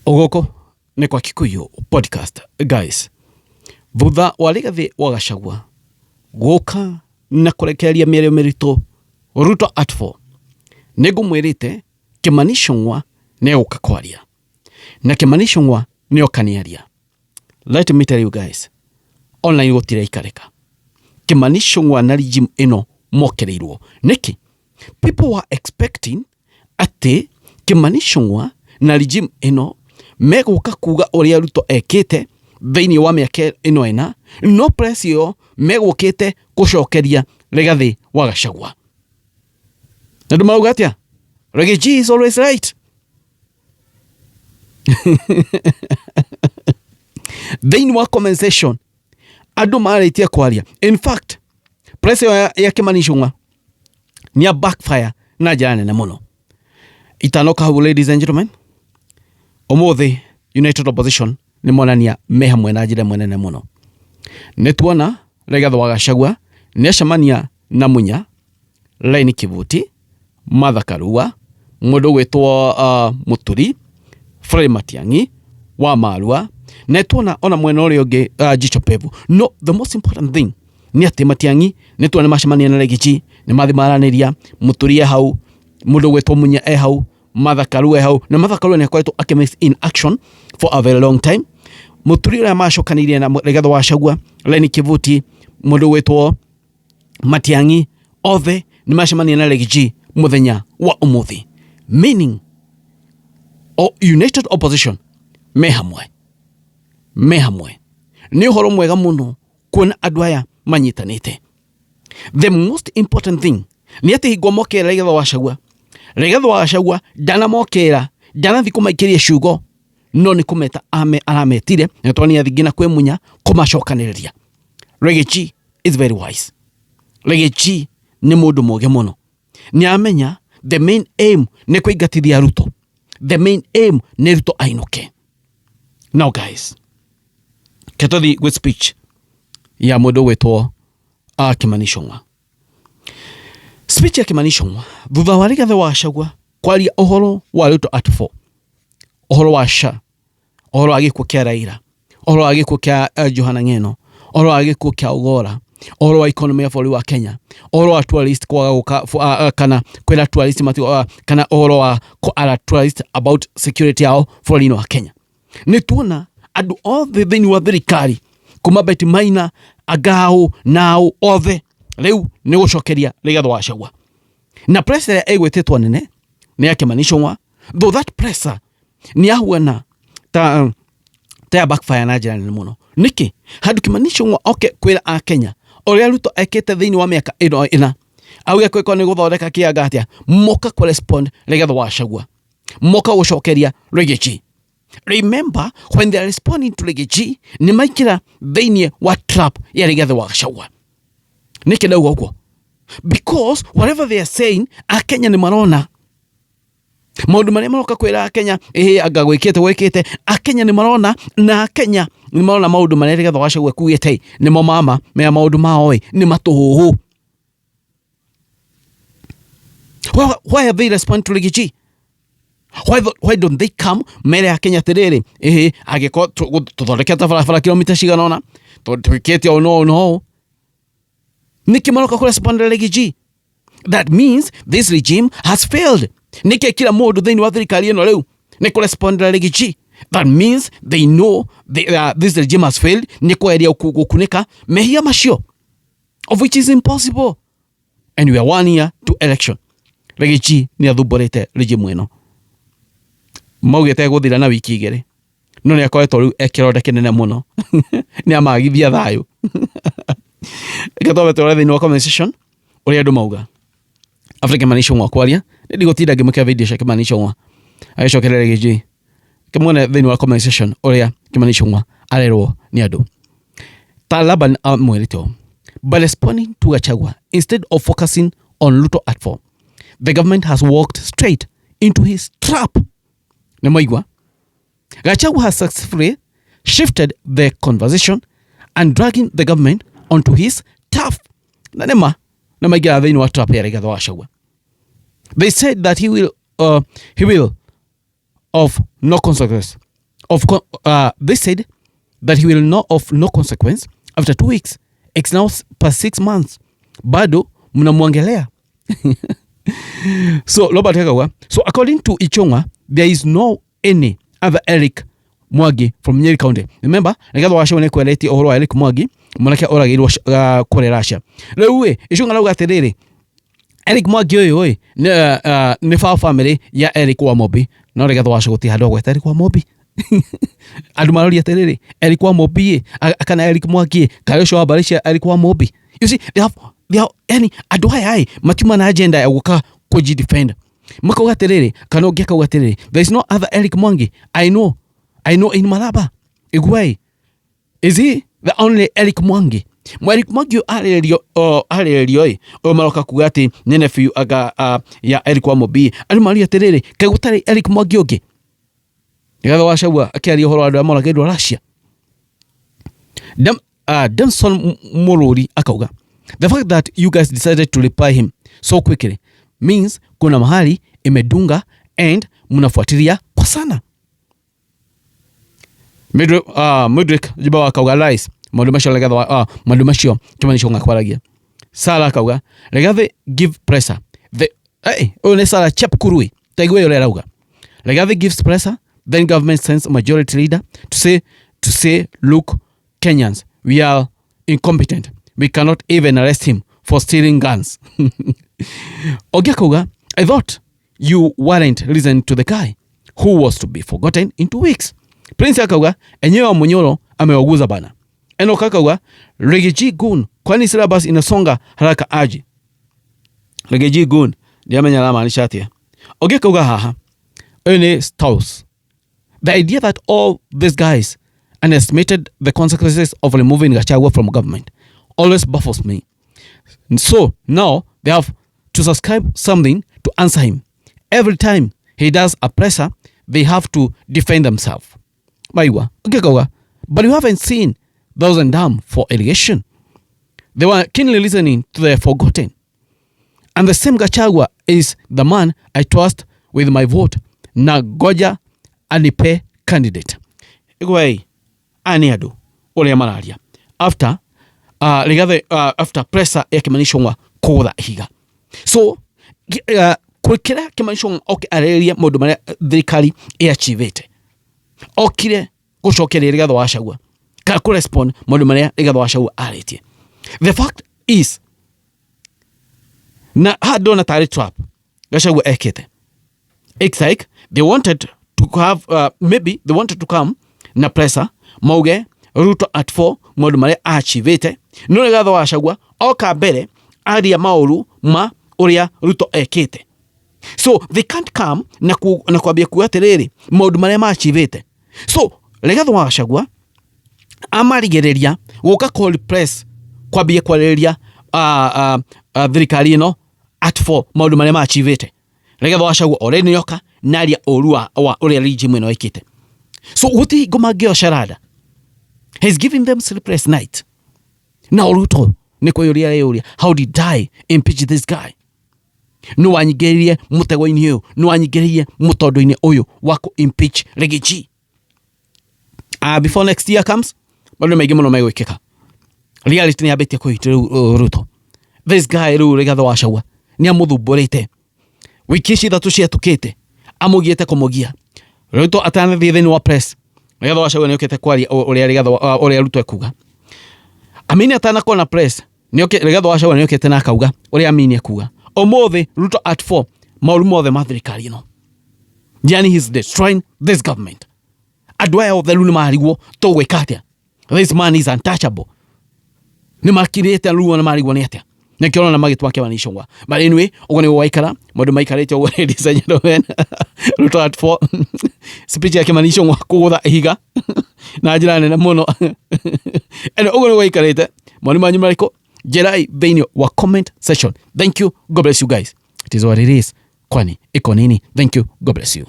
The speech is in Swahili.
Ogoko nĩ kwa Kikuyu podcast guys. Thutha wa Rigathi wa Gachagua gũka na kũrekereria mĩario mĩritũ Ruto at 4, nĩngũmwĩrĩte Kimani Ichung'wah nĩegũka kwaria na Kimani Ichung'wah nĩokaniaria. Let me tell you guys, online gũtire ikareka. Kimani Ichung'wah na regime ĩno mokereirwo nĩkĩ? People were expecting atĩ Kimani Ichung'wah na regime ĩno megũka kuga ũrĩa Ruto ekĩte thĩinĩ wa mĩaka ĩno ĩna, no press ĩyo megũkĩte gũcokeria Rigathi wa Gachagua. Na ndũmauga atĩa? Reggie G is always right. Thĩinĩ wa compensation andũ marĩtie kwaria. In fact, press ya Kimani Ichung'wah ni a backfire na njĩra nene mũno. Itanoka hau, ladies and gentlemen, ũmũthĩ United Opposition nĩ monania me hamwe na njĩra nene mũno. Nĩ tuona Rigathi wa Gachagua nĩ acemania na Munya, Laini Kivuti, Martha Karua, mũndũ gwĩtwo Muturi, Fred Matiang'i, Wamalwa, na tuona ona mwena ũrĩa ũngĩ Jicho Pevu. No, the most important thing nĩ atĩ Matiang'i nĩ tuona macemania na Legichi, nĩ mathi maranĩria, Muturi hau, mũndũ gwĩtwo Munya hau, Martha Karua hau, na Martha Karua nĩ akoretwo akĩmiss in action for a very long time. Muturi ũrĩa macokanirie na Rigathi wa Gachagua, Laini Kivuti, mũndũ gwĩtwo Matiang'i, othe nĩ macemania na Legichi mũthenya wa ũmũthĩ. Meaning, United Opposition me hamwe. Nĩ ũhoro mwega mũno kuona andũ aya manyitanĩte. The most important thing nĩ atĩ hingo mokera Rigathi wa Gachagua, Rigathi wa Gachagua ndanamokera, ndanathi kũmaikĩria ciugo, no nĩ kũmeta arametire, na tondũ nĩ athingina kwĩ Munya kũmacokanĩrĩria. Reggie G is very wise. Reggie G nĩ mũndũ mũũgĩ mũno. Nĩ amenya the main aim nĩ kũingatithia Ruto. The main aim nĩ Ruto ainũke. Now guys, ketothi with speech ya mũndũ gwĩtwo Kimani Ichung'wah. Speech ya Kimani Ichung'wah thutha wa Rigathi wa Gachagua kwaria ũhoro wa Ruto at 4, ũhoro wa SHA, ũhoro wa gĩkuũ kĩa Raila, ũhoro wa gĩkuũ kĩa Johana Ng'eno, ũhoro wa gĩkuũ kĩa Ogolla, ũhoro wa economy ya bũrũri wa Kenya, ũhoro wa tourist kwaga gũka kana kwĩra tourist kana ũhoro wa kwara tourist about security yao bũrũri-inĩ wa Kenya. Nĩ tuona andũ othe thĩinĩ wa thirikari kuma Betty Maina, Agao, Nau, othe rĩu nĩ gũcokeria Rigathi wa Gachagua. Na pressure ya ĩgwĩtĩtwo nene nĩ ya Kimani Ichung'wah, though that pressure nĩ ahuana ta backfire na njĩra nene mũno. Nĩkĩ? Handũ Kimani Ichung'wah oke kwĩra a Kenya ũrĩa Ruto ekĩte thĩinĩ wa mĩaka ĩno auge kwĩko nĩ gũthondeka kĩanga atĩa, moka kũrespond Rigathi wa Gachagua, moka gũcokeria Reggie G. Remember, when they are responding to Reggie G, nĩ maikĩra thĩinĩ wa trap ya Rigathi wa Gachagua. Nĩkĩ ndauga ũguo? Because whatever they are saying, a Kenya nĩ marona maũndũ marĩa maroka kwĩra a Kenya anga gwĩkĩte a Kenya nĩ marona, na a Kenya nĩ marona maũndũ marĩa Rigathi wa Gachagua kuugĩte nĩmo mama me maũndũ mao nĩ matũhũhũ. Why are they responding to Reggie G? Why don't they come mere a Kenya atĩrĩrĩ, agĩkorwo tũthondekete barabara kilomita cigana ũna, twĩkĩte no nĩkĩ maroka kũrespond to Reggie G? That means this regime has failed. Nĩkĩ kila mũndũ thĩinĩ wa thirikari ĩno rĩu nĩ kũrespond to Reggie G? That means they know this regime has failed. Nĩ kweria gũkunĩka mehia macio, of which is impossible. And we are 1 year to election. Reggie G nĩ athumborete regime ĩno. Maugĩte gũthira na wiki igĩrĩ, no nĩ akoretwo rĩu ekĩronda kĩnene mũno. Nĩ amagithia thayũ. Gatobe tũrore thĩinĩ wa conversation ũrĩa andũ mauga Africa Kimani Ichung'wah kwaria. Ndigũtinda ngĩmũkĩra video cia Kimani Ichung'wah agĩcokeria Reggie G. Kĩmwone thĩinĩ wa conversation ũrĩa Kimani Ichung'wah arerwo nĩ andũ. Talaban amwĩrĩte, by responding to Gachagua instead of focusing on Ruto at 4, the government has walked straight into his trap. Nĩmaigua? Gachagua has successfully shifted the conversation and dragging the government onto his turf. Na nĩmaigua thĩinĩ wa trap ya Rigathi wa Gachagua. They said that he will of no consequence They said that he will not of no consequence after 2 weeks. It's now past 6 months. Bado mnamwangelea. So Robert Kagwa. So according to Ichung'wa, there is no any other Eric Mwangi from Nyeri County. Remember, Rigathi wa Gachagua nĩkwereti ũhoro wa Eric Mwangi mwanake oragirwo kũrĩ Russia. Rĩu Ichung'wa rauga atĩrĩrĩ, Eric Mwangi ũyũ nĩ family ya Eric Wamobi. No Rigathi wa Gachagua gũtirĩ handũ gweta Eric Wamobi. Andũ maroria atĩrĩrĩ, Eric Wamobi kana Eric Mwangi kana ũcio wa mbarĩ cia Eric Wamobi. You see, they have andũ aya matiuma na agenda ya gũka kũjidefend. Makauga atĩrĩrĩ, kana ũngĩ akauga atĩrĩrĩ, there is no other Eric Mwangi I know in Malaba. Igwe. Is he the only Eric Mwangi? Eric Mwangi arĩrĩrio maroka kuga atĩ nĩ nephew ya Eric Wamobi. Andũ maroria atĩrĩrĩ, kaĩ gũtarĩ Eric Mwangi ũngĩ? Rigathi wa Gachagua akĩaria ũhoro wa andũ arĩa moragĩirwo Russia. Damson Mururi akauga, the fact that you guys decided to reply him so quickly means kuna mahali imedunga and mnafuatilia kwa sana. Mudrik Jibawa akauga lies. Madumasho Kimani Ichung'wa kwaragia. Sala akauga, Rigathi give pressure. One Sala chap kurui. Taigwe yole rauga. Rigathi gives pressure, then government sends majority leader to say, look, Kenyans, we are incompetent. We cannot even arrest him for stealing guns. Ogiakoga, I thought you weren't listening to the guy who was to be forgotten in 2 weeks. Prince akauga, enyewe wa Munyoro amewaguza bana. Enoch akauga, Riggy Gun, kwani syllabus inasonga haraka aje? Riggy Gun, ndiamenya la maanisha atia. Ogiakoga haha, ene Staus. The idea that all these guys underestimated the consequences of removing Gachagua from government always baffles me. So now they have to subscribe something to answer him. Every time he does a presser, they have to defend themselves. But you haven't seen those and done for allegation. They were keenly listening to the forgotten. And the same Gachagua is the man I trust with my vote. Na goja anipe candidate. Igwei aniadu ole mararia. After after pressure ya Kimani Ichung'wa kũgũtha higa. So kwĩkĩra Kimani Ichung'wa arĩrĩria maũndũ marĩa thirikari ĩachivĩte. Okire gũcokeria Rigathi wa Gachagua kana kũrespond maũndũ marĩa Rigathi wa Gachagua arĩtie. The fact is, na ndona tarĩ trap Gachagua ekĩte. It's like they wanted to have maybe they wanted to come na pressure mauge Ruto at 4 maũndũ marĩa achivĩte. No Rigathi wa Gachagua oka mbere aria maũru ma ũrĩa Ruto ekĩte. So they can't come na kwambia kuga atĩrĩrĩ maũndũ marĩa machivĩte. So Rigathi wa Gachagua amarigĩrĩria gũka call press kwambia kwarĩrĩria thirikari ĩno at 4 maũndũ marĩa machivĩte. Rigathi wa Gachagua already nĩoka naria ũru wa ũrĩa regime ĩno ĩkĩte. So gũtirĩ ngoma ngĩo sharada. He's giving them sleepless night. Now Ruto nĩkwĩyũria how did I impeach this guy? No anyigĩrĩrie mũtego-inĩ ũyũ, no anyigĩrĩrie mũtondo-inĩ ũyũ wa impeach Riggy. Before next year comes, maũndũ maingĩ mũno megwĩkĩka. Reality nĩyambĩtie kũhitĩra Ruto. This guy rĩu Rigathi wa Gachagua nĩamũthumbũrĩte. Wiki ici ithatũ ciatũkĩte amũgiĩte kũmũgia. Ruto atanathiĩ thĩinĩ wa press. Rigathi wa Gachagua nĩokĩte kwaria ũrĩa Ruto ekuga. Amini atanakorwo na press. Rigathi wa Gachagua nĩokĩte na akauga ũrĩa Amini ekuga. Ũmũthĩ Ruto at 4 maũru mothe ma thirikari ĩno. Yani he's destroying this government. Andũ aya othe rĩu nĩmarigwo tũgwĩka atĩa. This man is untouchable. Nĩmakirĩte rĩu nĩmarigwo nĩ atĩa. Nĩkĩona na magĩtwa Kimani Ichung'wa. But anyway, ũguo nĩguo waikara, maũndũ maikarĩte ũguo ladies and gentlemen. Ruto at 4. Speech ya Kimani Ichung'wa kũgũtha higa. Na njĩra nene mũno. Ũguo nĩguo waikarĩte. Maũndũ manyu marĩkũ? Njĩrai thĩinĩ wa comment section. Thank you. God bless you guys. It is what it is. Kwani iko nini? Thank you. God bless you.